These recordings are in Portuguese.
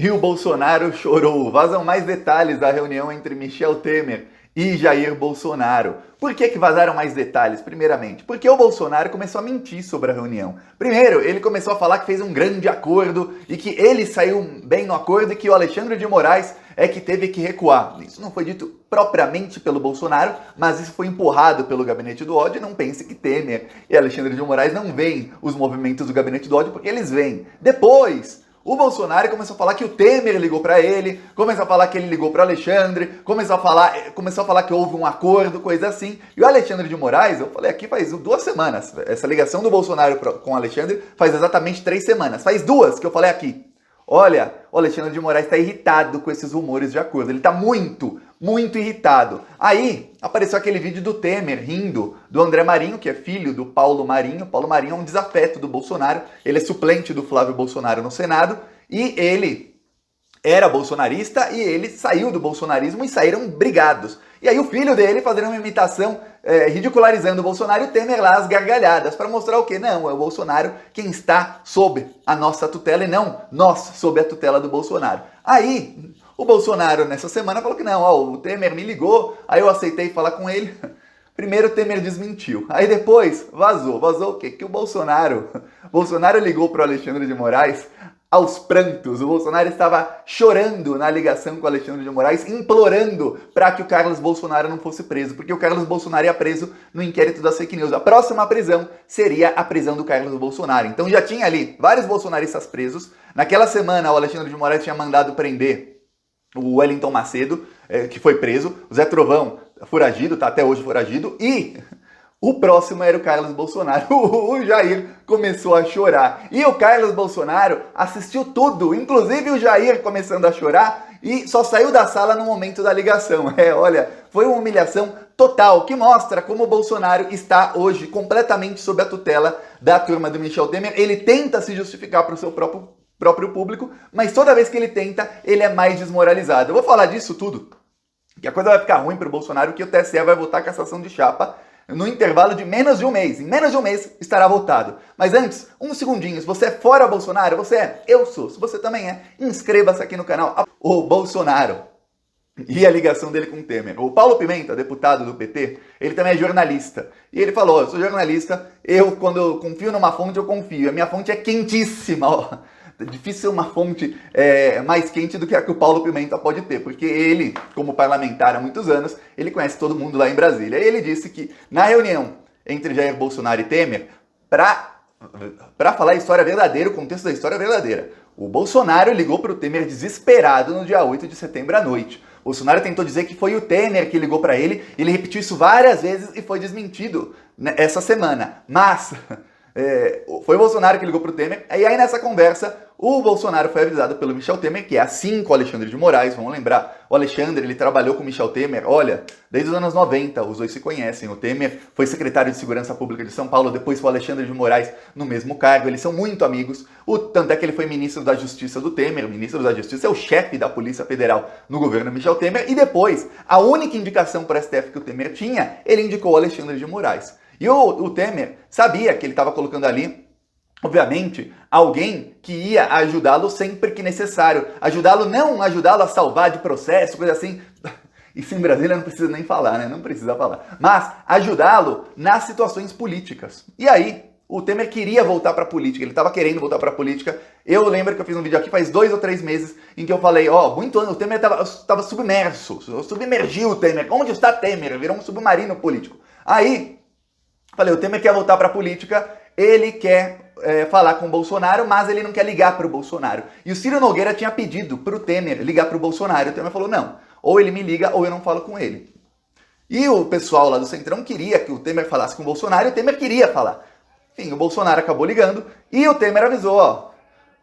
E o Bolsonaro chorou. Vazam mais detalhes da reunião entre Michel Temer e Jair Bolsonaro. Por que vazaram mais detalhes? Primeiramente, porque o Bolsonaro começou a mentir sobre a reunião. Primeiro, ele começou a falar que fez um grande acordo e que ele saiu bem no acordo e que o Alexandre de Moraes é que teve que recuar. Isso não foi dito propriamente pelo Bolsonaro, mas isso foi empurrado pelo Gabinete do Ódio. Não pense que Temer e Alexandre de Moraes não veem os movimentos do Gabinete do Ódio, porque eles veem. Depois, o Bolsonaro começou a falar que o Temer ligou para ele, começou a falar que ele ligou para Alexandre, começou a falar que houve um acordo, coisa assim. E o Alexandre de Moraes, eu falei aqui faz 2 semanas, essa ligação do Bolsonaro com o Alexandre faz exatamente 3 semanas. Faz 2 que eu falei aqui. Olha, o Alexandre de Moraes está irritado com esses rumores de acordo. Ele está muito irritado. Aí, apareceu aquele vídeo do Temer rindo do André Marinho, que é filho do Paulo Marinho. Paulo Marinho é um desafeto do Bolsonaro. Ele é suplente do Flávio Bolsonaro no Senado. E ele era bolsonarista e ele saiu do bolsonarismo e saíram brigados. E aí o filho dele fazendo uma imitação, ridicularizando o Bolsonaro e o Temer lá, as gargalhadas, para mostrar o quê? Não, é o Bolsonaro quem está sob a nossa tutela e não nós sob a tutela do Bolsonaro. Aí, o Bolsonaro nessa semana falou que não, ó, o Temer me ligou, aí eu aceitei falar com ele. Primeiro o Temer desmentiu, aí depois vazou o quê? Que o Bolsonaro ligou para o Alexandre de Moraes aos prantos. O Bolsonaro estava chorando na ligação com o Alexandre de Moraes, implorando para que o Carlos Bolsonaro não fosse preso, porque o Carlos Bolsonaro ia preso no inquérito das fake news. A próxima prisão seria a prisão do Carlos Bolsonaro. Então já tinha ali vários bolsonaristas presos. Naquela semana o Alexandre de Moraes tinha mandado prender o Wellington Macedo, que foi preso. O Zé Trovão, foragido, tá até hoje foragido. E o próximo era o Carlos Bolsonaro. O Jair começou a chorar. E o Carlos Bolsonaro assistiu tudo, inclusive o Jair começando a chorar, e só saiu da sala no momento da ligação. Olha, foi uma humilhação total, que mostra como o Bolsonaro está hoje completamente sob a tutela da turma do Michel Temer. Ele tenta se justificar para o seu próprio público, mas toda vez que ele tenta, ele é mais desmoralizado. Eu vou falar disso tudo, que a coisa vai ficar ruim para o Bolsonaro, que o TSE vai votar a cassação de chapa no intervalo de menos de um mês. Em menos de um mês estará votado. Mas antes, uns segundinhos. Você é fora Bolsonaro? Você é? Eu sou. Se você também é, inscreva-se aqui no canal. O Bolsonaro e a ligação dele com o Temer. O Paulo Pimenta, deputado do PT, ele também é jornalista. E ele falou, eu sou jornalista, quando eu confio numa fonte, eu confio. A minha fonte é quentíssima, ó. Difícil ser uma fonte mais quente do que a que o Paulo Pimenta pode ter, porque ele, como parlamentar há muitos anos, ele conhece todo mundo lá em Brasília. E ele disse que na reunião entre Jair Bolsonaro e Temer, para falar a história verdadeira, o contexto da história verdadeira, o Bolsonaro ligou para o Temer desesperado no dia 8 de setembro à noite. O Bolsonaro tentou dizer que foi o Temer que ligou para ele rebeitou isso várias vezes e foi desmentido essa semana. Mas foi o Bolsonaro que ligou para o Temer, e aí nessa conversa o Bolsonaro foi avisado pelo Michel Temer, que é assim com o Alexandre de Moraes. Vamos lembrar, o Alexandre, ele trabalhou com o Michel Temer, olha, desde os anos 90, os dois se conhecem. O Temer foi secretário de Segurança Pública de São Paulo, depois foi o Alexandre de Moraes no mesmo cargo, eles são muito amigos. Tanto é que ele foi ministro da Justiça do Temer. O ministro da Justiça é o chefe da Polícia Federal no governo Michel Temer, e depois, a única indicação para o STF que o Temer tinha, ele indicou o Alexandre de Moraes. E o Temer sabia que ele estava colocando ali, obviamente, alguém que ia ajudá-lo sempre que necessário. Não ajudá-lo a salvar de processo, coisa assim. Isso em Brasília não precisa nem falar, né? Não precisa falar. Mas ajudá-lo nas situações políticas. E aí, o Temer queria voltar para a política. Ele estava querendo voltar para a política. Eu lembro que eu fiz um vídeo aqui faz 2 ou 3 meses em que eu falei, muito ano, o Temer estava submerso. Submergiu o Temer. Onde está Temer? Virou um submarino político. Aí, falei, o Temer quer voltar para a política, ele quer falar com o Bolsonaro, mas ele não quer ligar para o Bolsonaro. E o Ciro Nogueira tinha pedido para o Temer ligar para o Bolsonaro. O Temer falou, não, ou ele me liga ou eu não falo com ele. E o pessoal lá do Centrão queria que o Temer falasse com o Bolsonaro, e o Temer queria falar. Enfim, o Bolsonaro acabou ligando e o Temer avisou,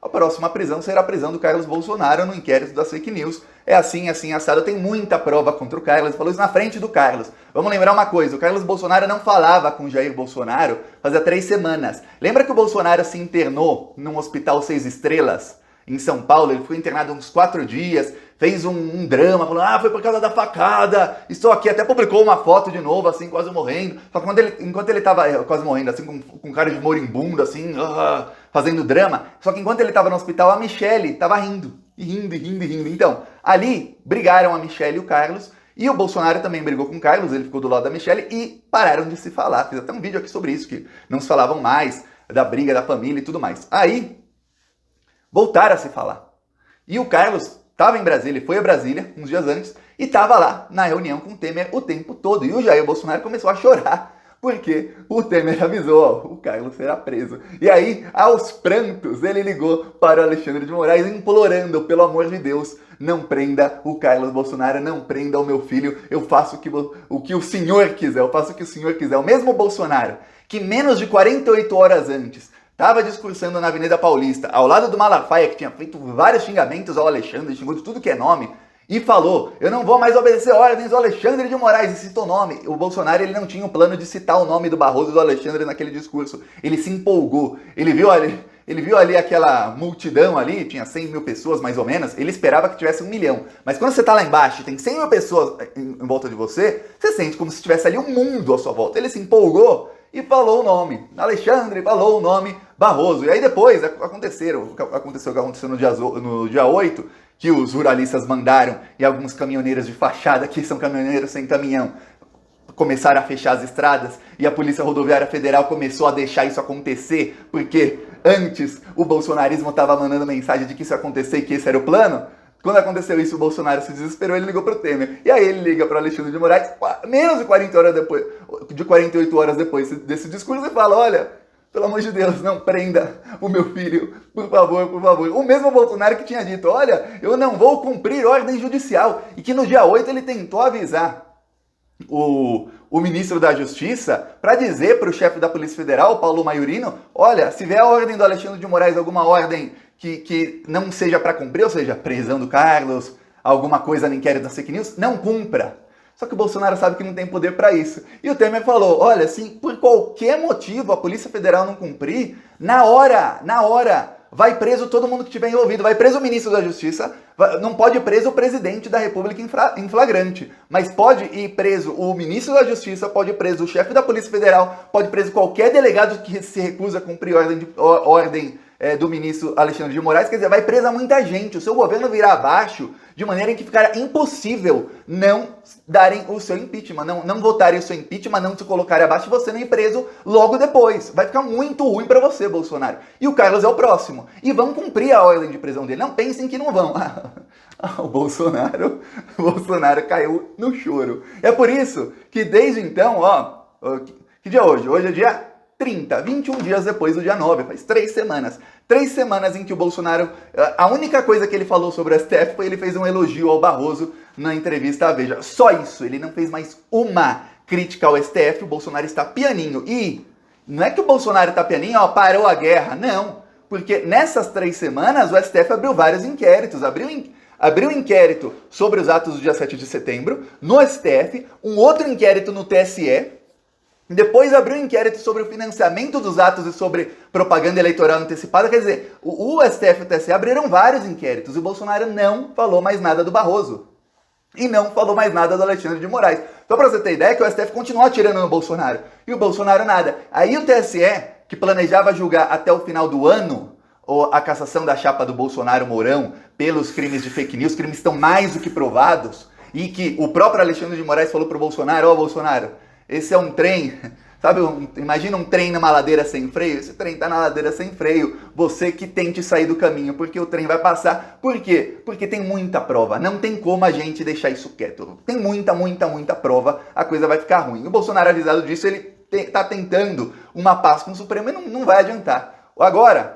a próxima prisão será a prisão do Carlos Bolsonaro no inquérito das fake news. É assim, assado. Tem muita prova contra o Carlos. Ele falou isso na frente do Carlos. Vamos lembrar uma coisa. O Carlos Bolsonaro não falava com o Jair Bolsonaro fazia 3 semanas. Lembra que o Bolsonaro se internou num hospital 6 estrelas em São Paulo? Ele ficou internado uns 4 dias. Fez um drama, falou, foi por causa da facada, estou aqui, até publicou uma foto de novo, assim, quase morrendo. Só que enquanto ele estava quase morrendo, assim, com cara de moribundo, assim, fazendo drama, só que enquanto ele estava no hospital, a Michelle estava rindo. rindo, e rindo, e rindo. Então, ali brigaram a Michelle e o Carlos, e o Bolsonaro também brigou com o Carlos, ele ficou do lado da Michelle, e pararam de se falar. Fiz até um vídeo aqui sobre isso, que não se falavam mais, da briga da família e tudo mais. Aí, voltaram a se falar. E o Carlos estava em Brasília, ele foi a Brasília uns dias antes, e estava lá na reunião com o Temer o tempo todo. E o Jair Bolsonaro começou a chorar, porque o Temer avisou, ó, o Carlos será preso. E aí, aos prantos, ele ligou para o Alexandre de Moraes, implorando, pelo amor de Deus, não prenda o Carlos Bolsonaro, não prenda o meu filho, eu faço o que o senhor quiser, eu faço o que o senhor quiser. O mesmo Bolsonaro, que menos de 48 horas antes estava discursando na Avenida Paulista, ao lado do Malafaia, que tinha feito vários xingamentos ao Alexandre, xingou de tudo que é nome, e falou, eu não vou mais obedecer ordens do Alexandre de Moraes, e citou o nome. O Bolsonaro, ele não tinha um plano de citar o nome do Barroso e do Alexandre naquele discurso. Ele se empolgou. Ele viu ali aquela multidão ali, tinha 100 mil pessoas mais ou menos, ele esperava que tivesse 1 milhão. Mas quando você tá lá embaixo e tem 100 mil pessoas em volta de você, você sente como se tivesse ali um mundo à sua volta. Ele se empolgou e falou o nome. Alexandre falou o nome Barroso. E aí depois aconteceu o que aconteceu no dia 8, que os ruralistas mandaram e alguns caminhoneiros de fachada, que são caminhoneiros sem caminhão, começaram a fechar as estradas e a Polícia Rodoviária Federal começou a deixar isso acontecer, porque antes o bolsonarismo estava mandando mensagem de que isso ia acontecer e que esse era o plano. Quando aconteceu isso, o Bolsonaro se desesperou, ele ligou para o Temer. E aí ele liga para o Alexandre de Moraes, menos de 48 horas depois desse discurso, e fala, olha, pelo amor de Deus, não prenda o meu filho, por favor, por favor. O mesmo Bolsonaro que tinha dito, olha, eu não vou cumprir ordem judicial. E que no dia 8 ele tentou avisar o ministro da Justiça para dizer para o chefe da Polícia Federal, Paulo Maiorino, olha, se vier a ordem do Alexandre de Moraes, alguma ordem que não seja para cumprir, ou seja, prisão do Carlos, alguma coisa no inquérito da fake news, não cumpra. Só que o Bolsonaro sabe que não tem poder para isso. E o Temer falou, olha, se por qualquer motivo a Polícia Federal não cumprir, na hora, vai preso todo mundo que estiver envolvido, vai preso o ministro da Justiça, não pode ir preso o presidente da República em flagrante, mas pode ir preso o ministro da Justiça, pode ir preso o chefe da Polícia Federal, pode ir preso qualquer delegado que se recusa a cumprir ordem do ministro Alexandre de Moraes, quer dizer, vai presa muita gente, o seu governo virá abaixo, de maneira em que ficará impossível não darem o seu impeachment, não votarem o seu impeachment, não te colocarem abaixo e você não ir preso logo depois. Vai ficar muito ruim para você, Bolsonaro. E o Carlos é o próximo. E vão cumprir a ordem de prisão dele. Não pensem que não vão. O Bolsonaro caiu no choro. É por isso que desde então, que dia é hoje? Hoje é dia 30, 21 dias depois do dia 9, faz 3 semanas. 3 semanas em que o Bolsonaro, a única coisa que ele falou sobre o STF foi ele fez um elogio ao Barroso na entrevista à Veja. Só isso, ele não fez mais uma crítica ao STF, o Bolsonaro está pianinho. E não é que o Bolsonaro está pianinho, parou a guerra, não. Porque nessas 3 semanas o STF abriu vários inquéritos, abriu inquérito sobre os atos do dia 7 de setembro no STF, um outro inquérito no TSE, depois abriu um inquérito sobre o financiamento dos atos e sobre propaganda eleitoral antecipada. Quer dizer, o STF e o TSE abriram vários inquéritos e o Bolsonaro não falou mais nada do Barroso. E não falou mais nada do Alexandre de Moraes. Só para você ter ideia que o STF continua atirando no Bolsonaro. E o Bolsonaro nada. Aí o TSE, que planejava julgar até o final do ano a cassação da chapa do Bolsonaro-Mourão pelos crimes de fake news, crimes estão mais do que provados, e que o próprio Alexandre de Moraes falou para o Bolsonaro, Bolsonaro, esse é um trem, sabe, imagina um trem numa ladeira sem freio, esse trem tá na ladeira sem freio, você que tente sair do caminho, porque o trem vai passar. Por quê? Porque tem muita prova, não tem como a gente deixar isso quieto, tem muita prova, a coisa vai ficar ruim. O Bolsonaro, avisado disso, ele tá tentando uma paz com o Supremo e não vai adiantar. Agora,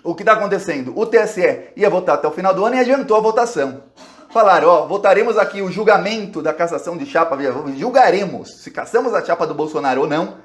o que tá acontecendo? O TSE ia votar até o final do ano e adiantou a votação. Falaram, votaremos aqui o julgamento da cassação de chapa, julgaremos se cassamos a chapa do Bolsonaro ou não,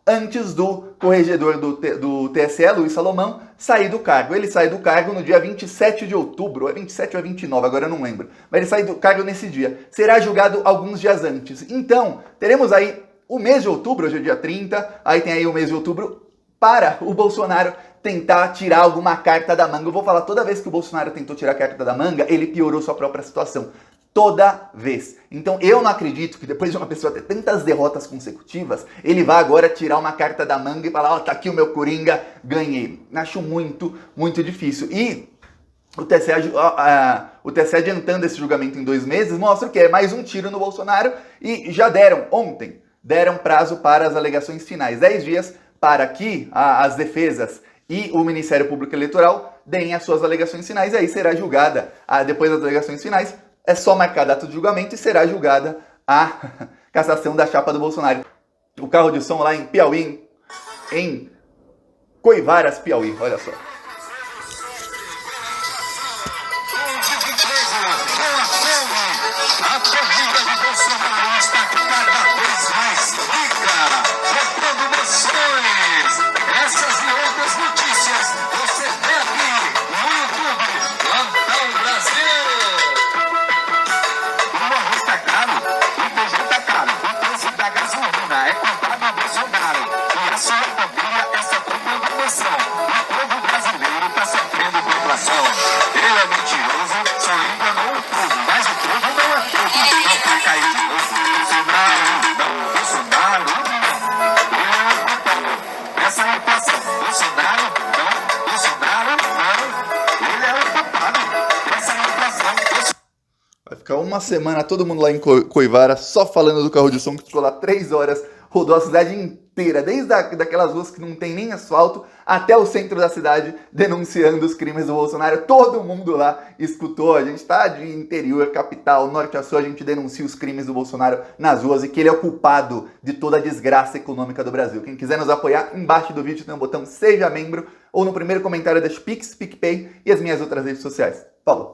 antes do corregedor do TSE, Luiz Salomão, sair do cargo. Ele sai do cargo no dia 27 de outubro, é 27 ou é 29, agora eu não lembro, mas ele sai do cargo nesse dia. Será julgado alguns dias antes. Então, teremos aí o mês de outubro, hoje é dia 30, aí tem aí o mês de outubro, para o Bolsonaro tentar tirar alguma carta da manga. Eu vou falar, toda vez que o Bolsonaro tentou tirar a carta da manga, ele piorou sua própria situação. Toda vez. Então eu não acredito que depois de uma pessoa ter tantas derrotas consecutivas, ele vá agora tirar uma carta da manga e falar, tá aqui o meu Coringa, ganhei. Acho muito difícil. E o TSE adiantando esse julgamento em 2 meses mostra o que é mais um tiro no Bolsonaro e já ontem deram prazo para as alegações finais, 10 dias para que as defesas e o Ministério Público Eleitoral deem as suas alegações finais e aí será julgada, depois das alegações finais, é só marcar a data de julgamento e será julgada a cassação da chapa do Bolsonaro. O carro de som lá em Piauí, em Coivaras, Piauí, olha só. A corrida de Bolsonaro está cada vez mais rica, botando emoções. Essas e outras notícias você vê aqui no YouTube, Plantão Brasil. O arroz tá caro, o feijão tá caro, o preço da gasolina é comprado a Bolsonaro. E a sua família está comprando emoção. O povo brasileiro está sofrendo com inflação. Ele é mentiroso, só enganou o povo, mas o povo não é povo. Não vai cair de novo. Bolsonaro, ele é o culpado. Essa é a inflação. Bolsonaro, ele é o culpado. Essa é a inflação. Vai ficar uma semana todo mundo lá em Coivara só falando do carro de som que ficou lá 3 horas, rodou a cidade inteira, desde daquelas ruas que não tem nem asfalto até o centro da cidade, denunciando os crimes do Bolsonaro. Todo mundo lá escutou. A gente tá de interior, capital, norte a sul, a gente denuncia os crimes do Bolsonaro nas ruas e que ele é o culpado de toda a desgraça econômica do Brasil. Quem quiser nos apoiar, embaixo do vídeo tem um botão Seja Membro ou no primeiro comentário das Pix, PicPay e as minhas outras redes sociais. Falou!